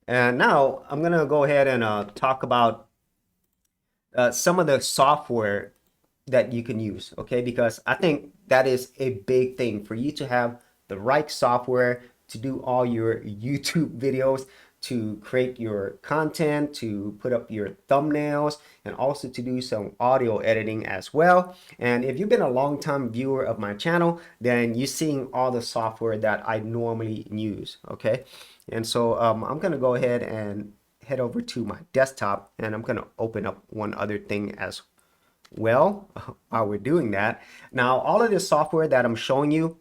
And now I'm gonna go ahead and talk about some of the software that you can use, okay? Because I think that is a big thing for you to have the right software to do all your YouTube videos, to create your content, to put up your thumbnails, and also to do some audio editing as well. And if you've been a long time viewer of my channel, then you're seeing all the software that I normally use, okay? And so I'm gonna go ahead and head over to my desktop, and I'm gonna open up one other thing as well while we're doing that. Now, all of this software that I'm showing you,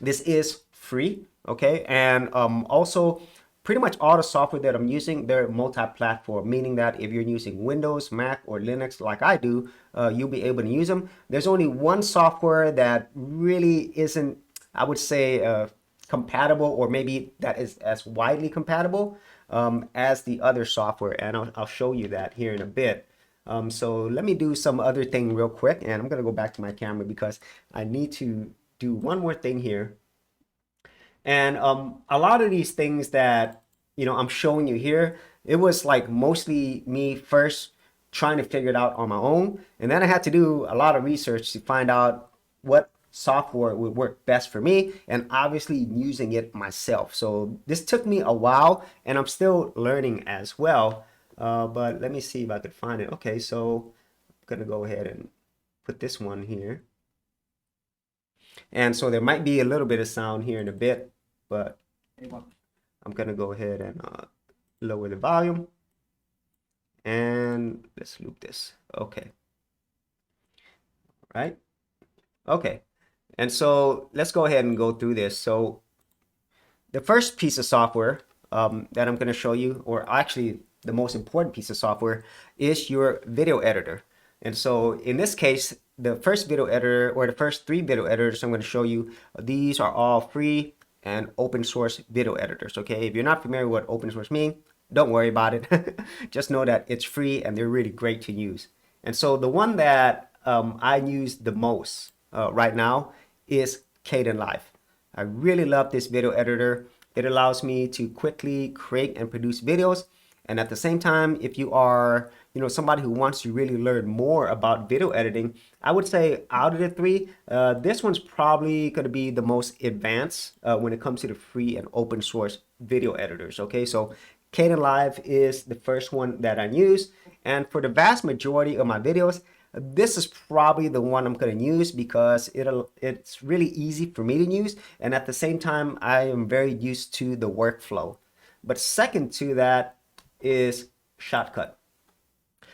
this is free, okay? And also, pretty much all the software that I'm using, they're multi-platform, meaning that if you're using Windows, Mac, or Linux like I do, you'll be able to use them. There's only one software that really isn't, I would say, compatible, or maybe that is as widely compatible as the other software, and I'll show you that here in a bit. So let me do some other thing real quick, and I'm gonna go back to my camera because I need to do one more thing here. And a lot of these things that I'm showing you here, it was like mostly me first trying to figure it out on my own, and then I had to do a lot of research to find out what software would work best for me, and obviously using it myself. So this took me a while, and I'm still learning as well. But let me see if I could find it. Okay, so I'm gonna go ahead and put this one here. And so there might be a little bit of sound here in a bit, but I'm gonna go ahead and lower the volume, and let's loop this. Okay, right? Okay, and so let's go ahead and go through this. So the first piece of software that I'm gonna show you, or actually the most important piece of software, is your video editor. And so in this case, the first video editor, or the first three video editors I'm going to show you, these are all free and open source video editors. Okay, if you're not familiar with what open source mean, don't worry about it. Just know that it's free and they're really great to use. And so the one that I use the most right now is Kdenlive. I really love this video editor. It allows me to quickly create and produce videos. And at the same time, if you are, somebody who wants to really learn more about video editing, I would say out of the three, this one's probably going to be the most advanced when it comes to the free and open source video editors. Okay, so Kdenlive is the first one that I use. And for the vast majority of my videos, this is probably the one I'm going to use because it's really easy for me to use. And at the same time, I am very used to the workflow. But second to that is Shotcut.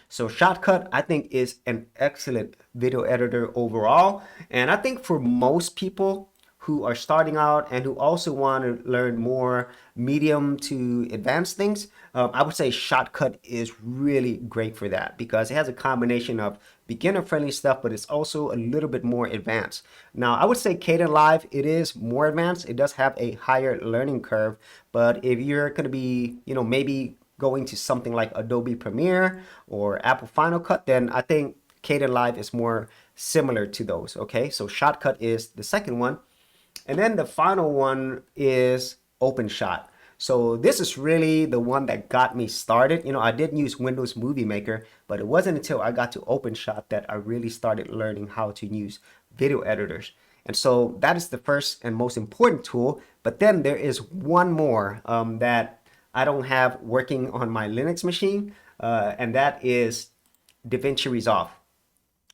So Shotcut, I think, is an excellent video editor overall. And I think for most people who are starting out and who also want to learn more medium to advanced things, I would say Shotcut is really great for that because it has a combination of beginner-friendly stuff, but it's also a little bit more advanced. Now, I would say Kdenlive, it is more advanced. It does have a higher learning curve, but if you're going to be, maybe going to something like Adobe Premiere or Apple Final Cut, then I think Kdenlive is more similar to those. Okay, so Shotcut is the second one. And then the final one is OpenShot. So this is really the one that got me started. I did use Windows Movie Maker, but it wasn't until I got to OpenShot that I really started learning how to use video editors. And so that is the first and most important tool. But then there is one more that I don't have working on my Linux machine, and that is DaVinci Resolve.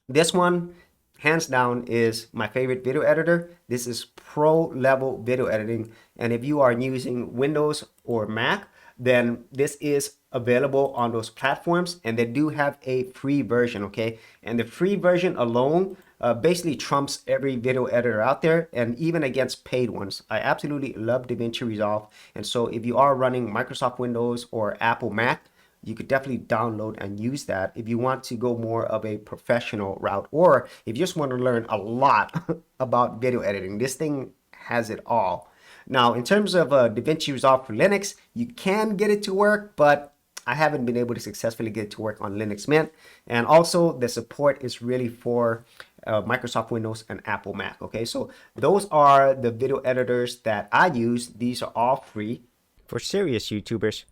This one, hands down, is my favorite video editor. This is pro level video editing. And if you are using Windows or Mac, then this is available on those platforms, and they do have a free version, okay? And the free version alone basically trumps every video editor out there, and even against paid ones. I absolutely love DaVinci Resolve. And so if you are running Microsoft Windows or Apple Mac, you could definitely download and use that if you want to go more of a professional route, or if you just want to learn a lot about video editing. This thing has it all. Now, in terms of DaVinci Resolve for Linux, you can get it to work, but I haven't been able to successfully get it to work on Linux Mint. And also, the support is really for Microsoft Windows and Apple Mac. Okay, so those are the video editors that I use. These are all free for serious YouTubers.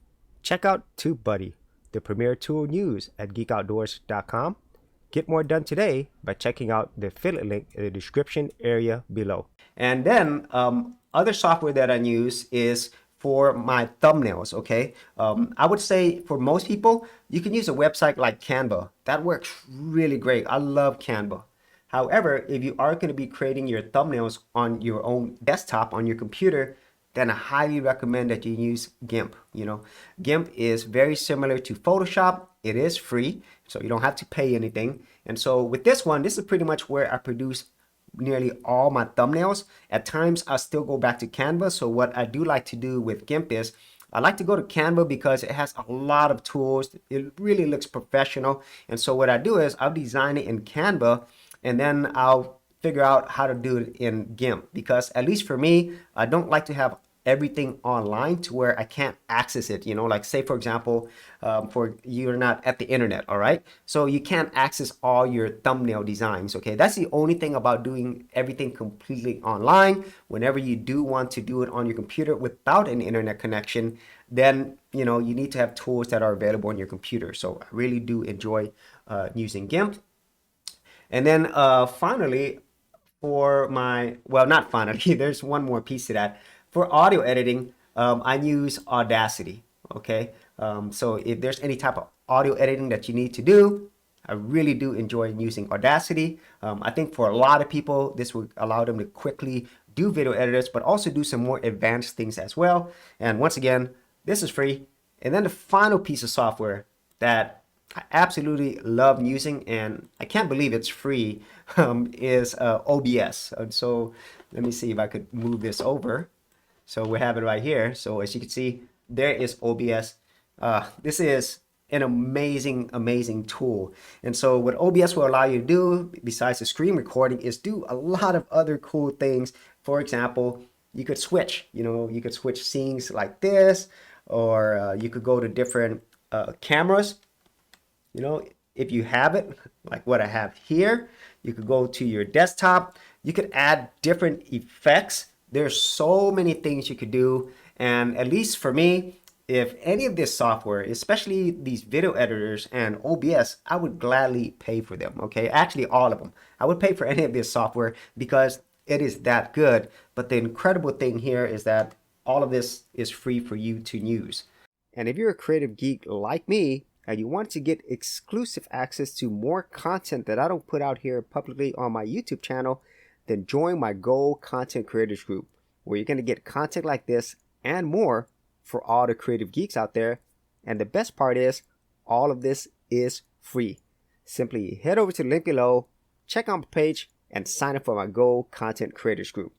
Check out TubeBuddy, the premier tool used at geekoutdoors.com. Get more done today by checking out the affiliate link in the description area below. And then other software that I use is for my thumbnails, okay? I would say for most people, you can use a website like Canva. That works really great. I love Canva. However, if you are going to be creating your thumbnails on your own desktop, on your computer, then I highly recommend that you use GIMP. GIMP is very similar to Photoshop. It is free, so you don't have to pay anything. And so with this one, this is pretty much where I produce nearly all my thumbnails. At times, I still go back to Canva. So what I do like to do with GIMP is I like to go to Canva because it has a lot of tools. It really looks professional. And so what I do is I'll design it in Canva, and then I'll figure out how to do it in GIMP, because at least for me, I don't like to have everything online to where I can't access it. Like say for example, for you're not at the internet, all right? So you can't access all your thumbnail designs, okay? That's the only thing about doing everything completely online. Whenever you do want to do it on your computer without an internet connection, then you need to have tools that are available on your computer. So I really do enjoy using GIMP. And then finally, well, not finally, there's one more piece to that. For audio editing, I use Audacity, okay? So if there's any type of audio editing that you need to do, I really do enjoy using Audacity. I think for a lot of people, this would allow them to quickly do video editors, but also do some more advanced things as well. And once again, this is free. And then the final piece of software that I absolutely love using, and I can't believe it's free, is OBS. And so let me see if I could move this over. So we have it right here. So as you can see, there is OBS. This is an amazing tool. And so what OBS will allow you to do, besides the screen recording, is do a lot of other cool things. For example, you could switch, you could switch scenes like this, or you could go to different cameras. If you have it, like what I have here, you could go to your desktop. You could add different effects. There's so many things you could do. And at least for me, if any of this software, especially these video editors and OBS, I would gladly pay for them, okay? Actually, all of them. I would pay for any of this software because it is that good. But the incredible thing here is that all of this is free for you to use. And if you're a creative geek like me, and you want to get exclusive access to more content that I don't put out here publicly on my YouTube channel, then join my Gold Content Creators Group, where you're going to get content like this and more for all the creative geeks out there. And the best part is, all of this is free. Simply head over to the link below, check out my page, and sign up for my Gold Content Creators Group.